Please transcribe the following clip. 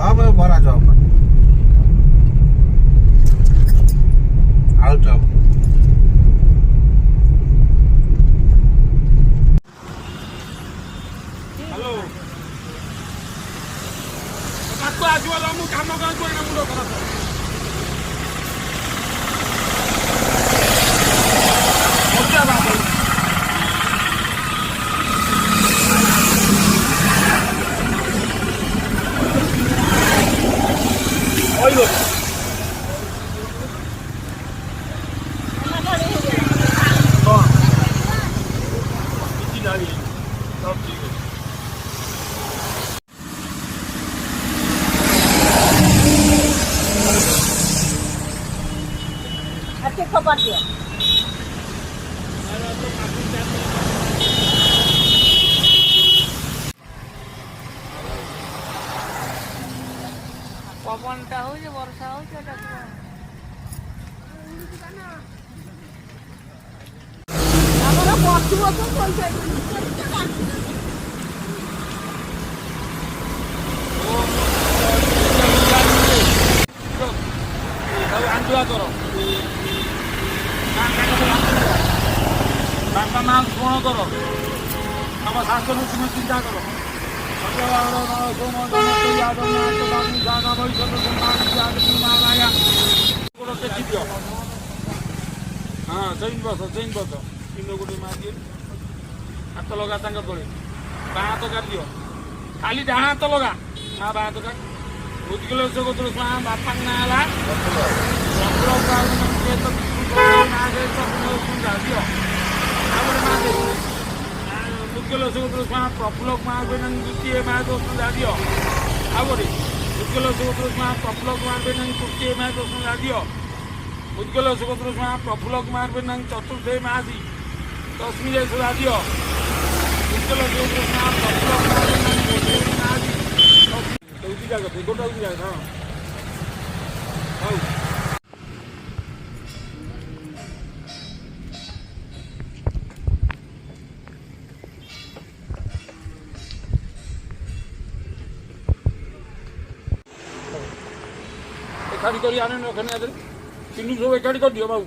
chop বড়া chop আলু chop hello ତାକୁ ଆସିବ ମୁଁ କାମ କାମ କରିନା ମୁଣ୍ଡ ଖରାପ খবর দিও পবনটা হচ্ছে বর্ষা হচ্ছে আমরা কত বছর চলছে আন্দোলন করো বাপা মা গ্রহণ করো আমার শাসনের তুমি চিন্তা করো হ্যাঁ ଚଇନ ବସ ତିନି ଗୋଟେ ମାରି ହାତ ଲଗା ତାଙ୍କ ତଳେ ବାଁ ହାତ କାଟିଦିଅ ଖାଲି ଡାହାଣ ହାତ ଲଗା ନା ବାଁ ହାତ କାଟ ଉତ୍କଳ ଜଗତର ବାପାଙ୍କ ନାଁ ହେଲା ଉତ୍କଳ ଜଗତର ପ୍ରଫୁଲ୍ଲ କୁମାର ବେନଙ୍ଗ ଦ୍ୱିତୀୟ ମା ଦୋଷ ଦିଅ ଆବରେ ଉତ୍କଳ ଜଗତର ପ୍ରଫୁଲ୍ଲ କୁମାର ବେନଙ୍ଗ ତୃତୀୟ ମା ଦୋଷ ଦିଅ ଉତ୍କଳ ଜଗତର ପ୍ରଫୁଲ୍ଲ କୁମାର ବେନଙ୍ଗ ଚତୁର୍ଥ ମାସି ଦଶମୀରେ ସୁଧା ଦିଅ ଉତ୍କଳ ଜଗତର ପ୍ରଫୁଲ୍ଲ କୁମାର ବେନଙ୍ଗ ଗୋଟିଏ ମାସି ଦଉତି ଜାଗ ଗୋଟା ହଉଛି ଜାଗ ହଁ ହଉ ଏକାଠି କରି ଆଣେ ରଖେନି ଆଦେରେ ଚିନି ସବୁ ଏକାଠି କରିଦିଅ ବାବୁ